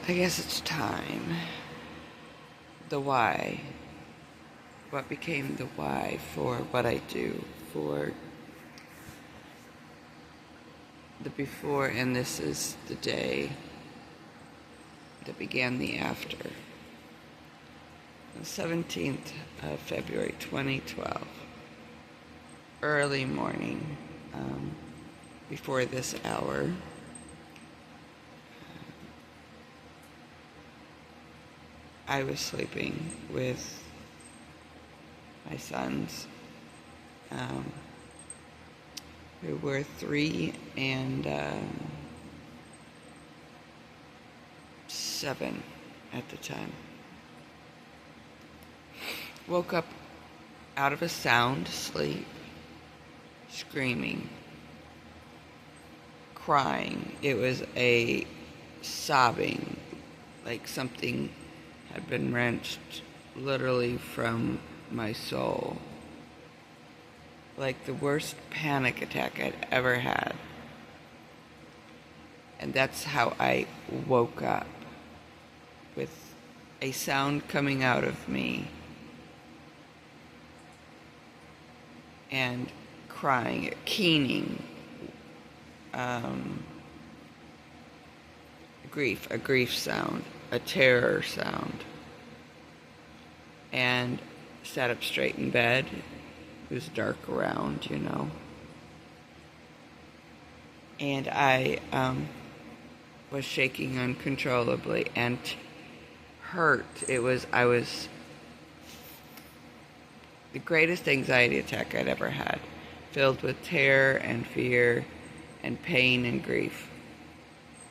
I guess it's time. The why. What became the why for what I do, for the before, and this is the day that began the after. The 17th of February 2012. Early morning, before this hour. I was sleeping with my sons, who were 3 and 7 at the time. Woke up out of a sound sleep, screaming, crying. It was a sobbing, like something had been wrenched literally from my soul. Like the worst panic attack I'd ever had. And that's how I woke up, with a sound coming out of me and crying, keening, a grief sound, a terror sound. And sat up straight in bed. It was dark around, And I was shaking uncontrollably and hurt. I was the greatest anxiety attack I'd ever had, filled with terror and fear and pain and grief,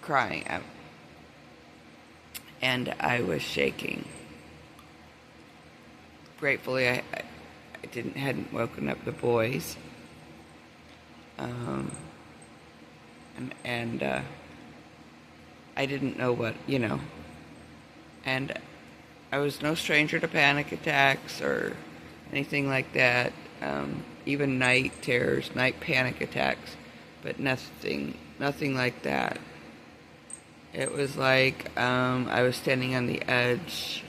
crying out. And I was shaking. Gratefully, I hadn't woken up the boys, and I didn't know what, and I was no stranger to panic attacks or anything like that, even night terrors, night panic attacks, but nothing like that. It was like I was standing on the edge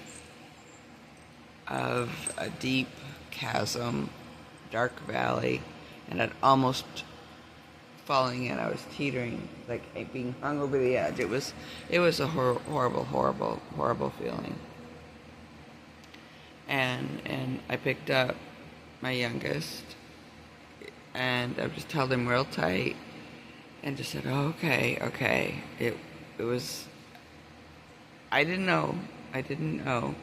of a deep chasm, dark valley, and I'd almost falling in. I was teetering, like being hung over the edge. It was a horrible feeling. And I picked up my youngest, and I just held him real tight, and just said, "Oh, okay." It was. I didn't know.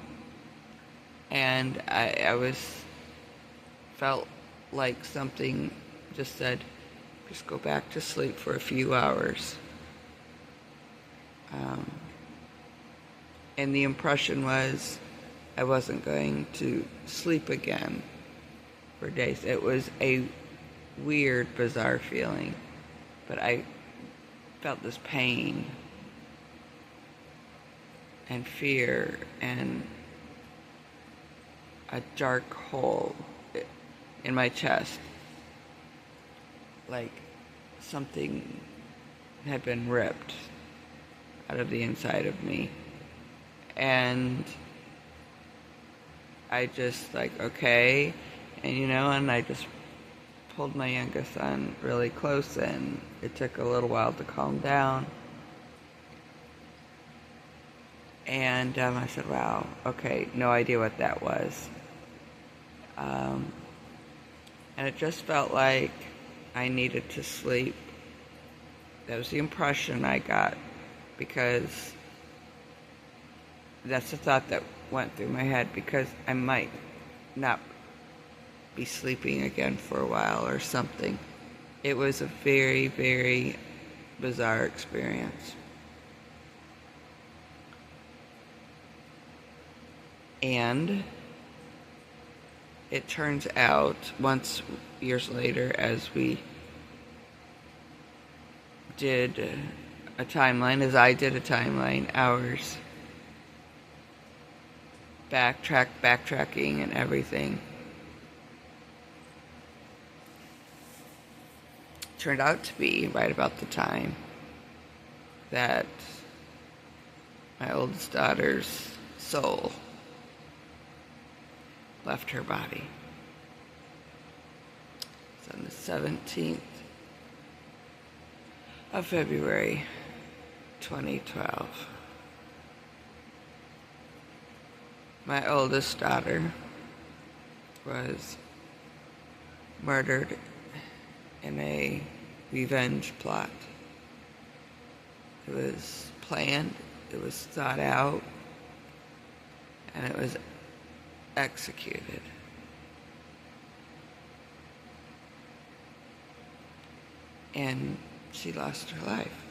And I felt like something just said, just go back to sleep for a few hours. And the impression was I wasn't going to sleep again for days. It was a weird, bizarre feeling, but I felt this pain and fear and a dark hole in my chest, like something had been ripped out of the inside of me. And I just okay, and I just pulled my youngest son really close, and it took a little while to calm down. And I said, wow, okay, no idea what that was. And it just felt like I needed to sleep. That was the impression I got, because that's the thought that went through my head, because I might not be sleeping again for a while or something. It was a very, very bizarre experience. And it turns out, years later, as we did a timeline, as I did a timeline, hours, backtracking and everything, turned out to be right about the time that my oldest daughter's soul left her body. It's on the 17th of February, 2012. My oldest daughter was murdered in a revenge plot. It was planned, it was thought out, and it was executed. And she lost her life.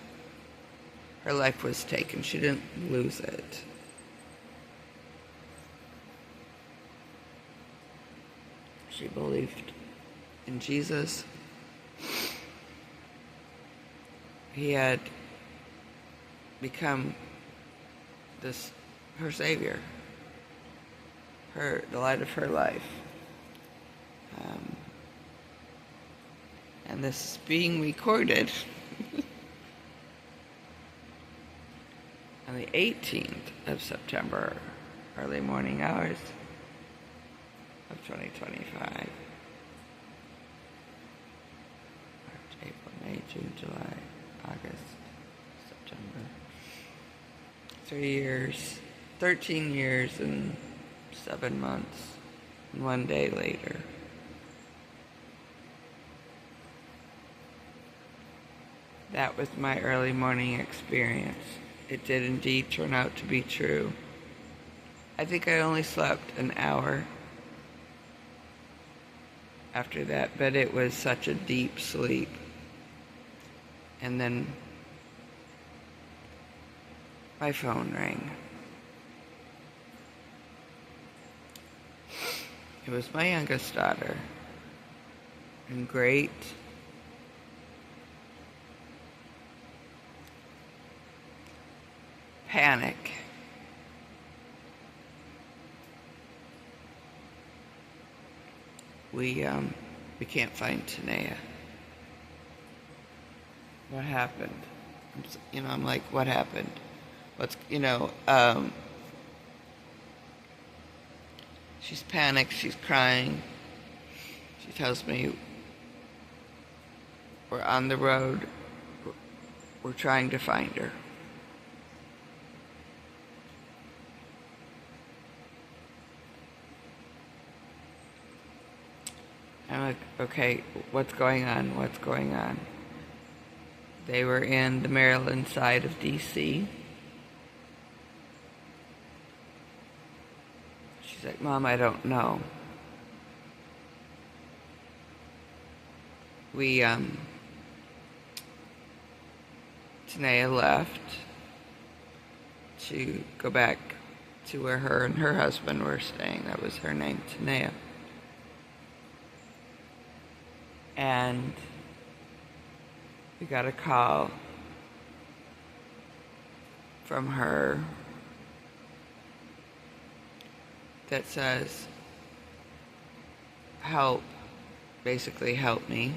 Her life was taken. She didn't lose it. She believed in Jesus. He had become her savior, the light of her life. And this is being recorded on the 18th of September, early morning hours of 2025. March, April, May, June, July, August, September. 3 years, 13 years and 7 months, and 1 day later. That was my early morning experience. It did indeed turn out to be true. I think I only slept an hour after that, but it was such a deep sleep. And then my phone rang. It was my youngest daughter, in great panic. We can't find Tanea. What happened? I'm like, what happened? She's panicked, she's crying. She tells me we're on the road, we're trying to find her. I'm like, okay, what's going on? What's going on? They were in the Maryland side of D.C. She's like, Mom, I don't know. Tanea left to go back to where her and her husband were staying. That was her name, Tanea. And we got a call from her that says, help, basically help me.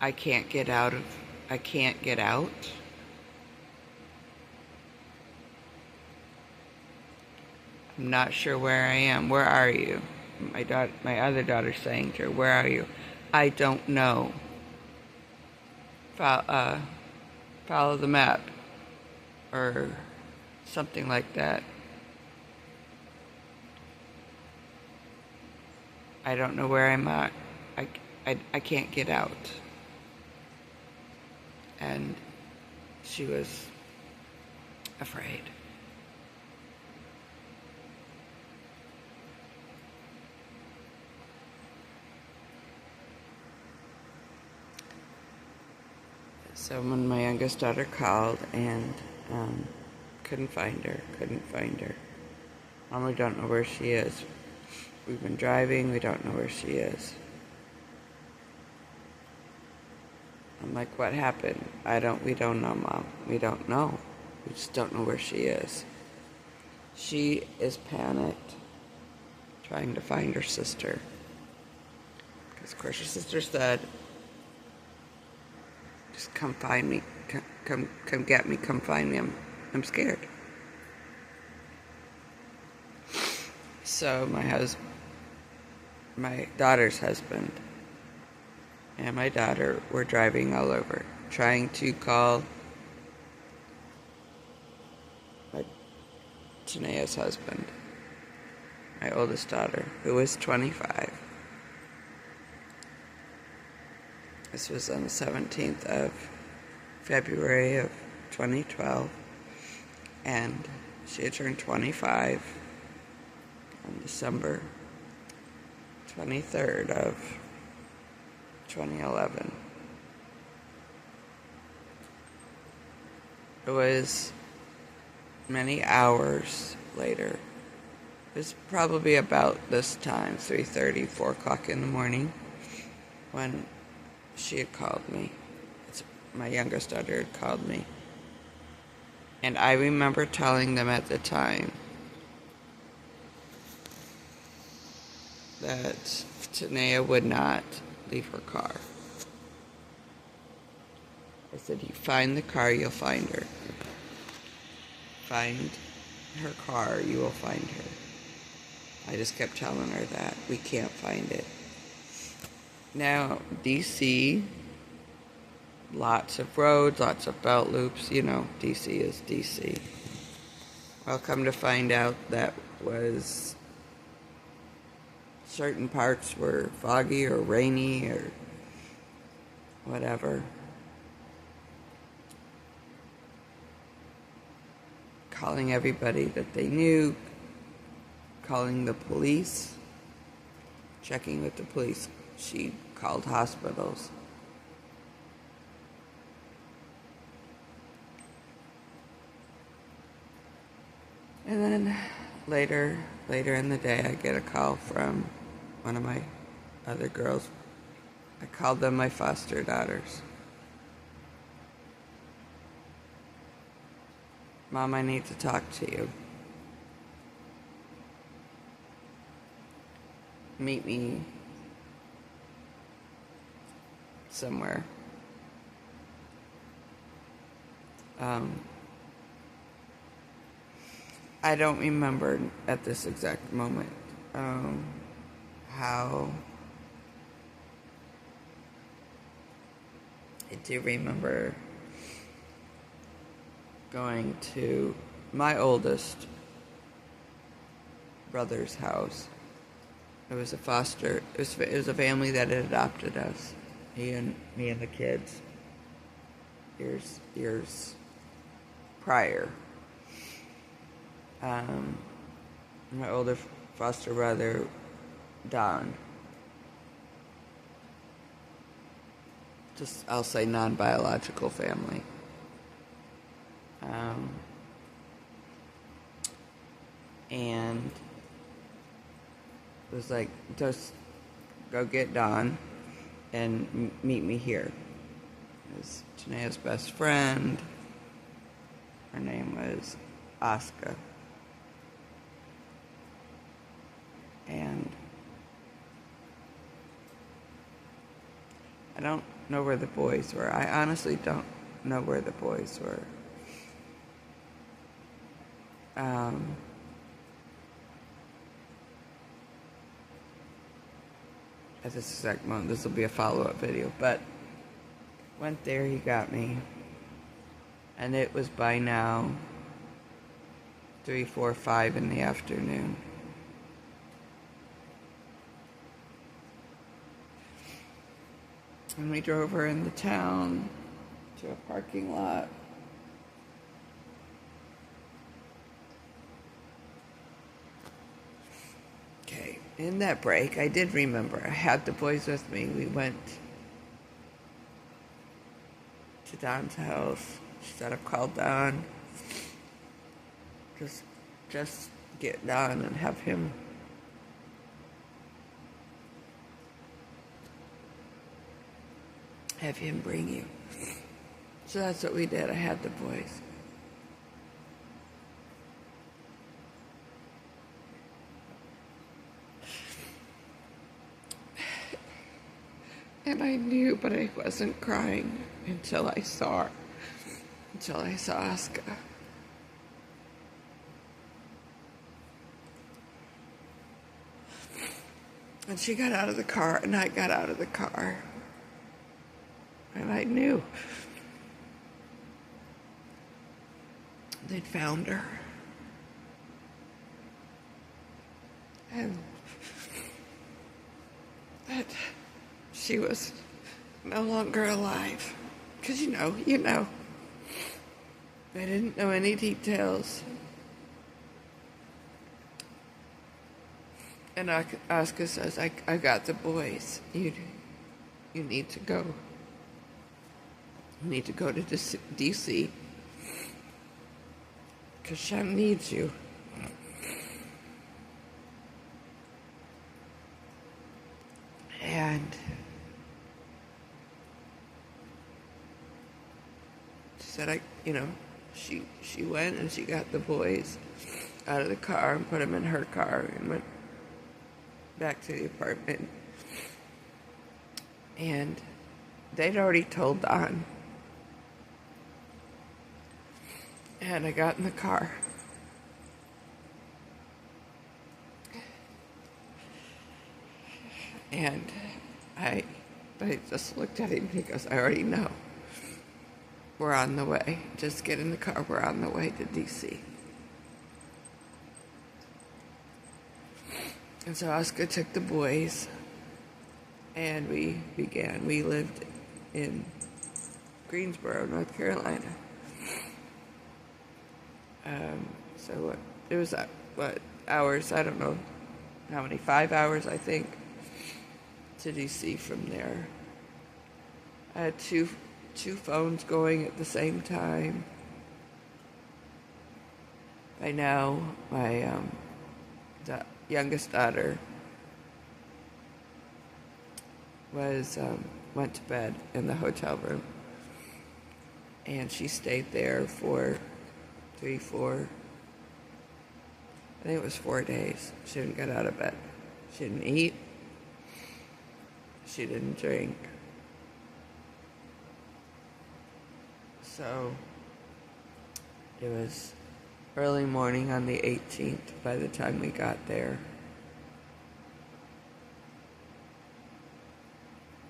I can't get out. I'm not sure where I am. Where are you? My other daughter's saying to her, where are you? I don't know. Follow the map. Or something like that. I don't know where I'm at. I can't get out. And she was afraid. So when my youngest daughter called and couldn't find her. Mom, we don't know where she is. We've been driving, we don't know where she is. I'm like, what happened? We don't know, Mom. We don't know. We just don't know where she is. She is panicked, trying to find her sister. Because, of course, her sister said Just come find me. Come get me. Come find me. I'm scared. So my daughter's husband and my daughter were driving all over, trying to call Tanea's husband, my oldest daughter, who was 25. This was on the 17th of February of 2012, and she had turned 25 on December 23rd of 2011. It was many hours later. It was probably about this time, 3:30, 4 o'clock in the morning, when she had called me. My youngest daughter had called me. And I remember telling them at the time that Tanea would not leave her car. I said, you find the car, you'll find her. Find her car, you will find her. I just kept telling her that. We can't find it. Now, DC, lots of roads, lots of belt loops, you know, DC is DC. Well, come to find out that was certain parts were foggy or rainy or whatever. Calling everybody that they knew, calling the police, checking with the police. She called hospitals. And then later in the day, I get a call from one of my other girls. I called them my foster daughters. Mom, I need to talk to you. Meet me somewhere. I don't remember at this exact moment how. I do remember going to my oldest brother's house. It was a foster. It was a family that had adopted us. Me and the kids. Years prior. My older foster brother, Don. Just, I'll say non-biological family. And it was like, just go get Don and meet me here. It was Tanea's best friend. Her name was Oscar. And I don't know where the boys were. I honestly don't know where the boys were. At this exact moment, this will be a follow-up video, but went there, he got me, and it was by now 3, 4, 5 in the afternoon. And we drove her into town to a parking lot. Okay, in that break, I did remember. I had the boys with me. We went to Don's house. She said, I've called Don. Just get Don and have him bring you. So that's what we did. I had the boys. And I knew, but I wasn't crying until I saw her. Until I saw Oscar. And she got out of the car, and I got out of the car. And I knew they'd found her. And that she was no longer alive. Because you know. They didn't know any details. And Oscar says, I got the boys. You need to go. You need to go to D.C. because Shem needs you. And she said, she went and she got the boys out of the car and put them in her car and went back to the apartment. And they'd already told Don. And I got in the car. And I just looked at him and he goes, I already know. We're on the way. Just get in the car. We're on the way to D.C. And so Oscar took the boys and we lived in Greensboro, North Carolina. So it was, hours? I don't know how many, 5 hours, I think, to D.C. from there. I had two phones going at the same time. By now, my youngest daughter went to bed in the hotel room, and she stayed there for 4 days. She didn't get out of bed. She didn't eat. She didn't drink. So it was early morning on the 18th by the time we got there.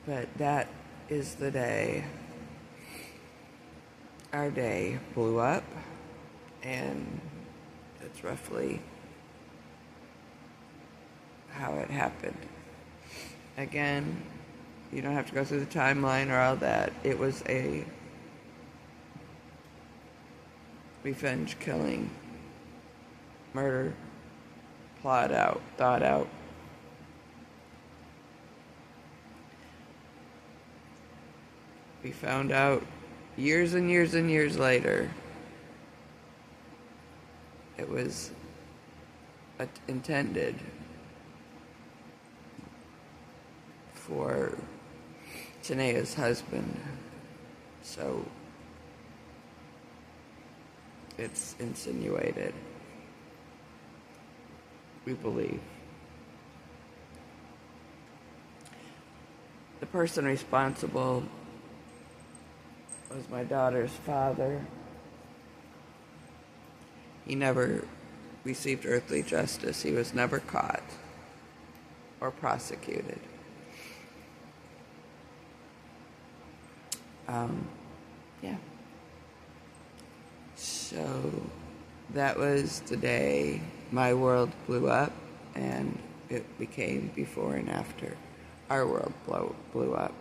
But that is the day our day blew up, and that's roughly how it happened. Again, you don't have to go through the timeline or all that. It was a revenge killing, murder, thought out. We found out years and years and years later it was intended for Tanea's husband. So it's insinuated, we believe. The person responsible was my daughter's father. He never received earthly justice. He was never caught or prosecuted. Yeah. So that was the day my world blew up, and it became before and after our world blew up.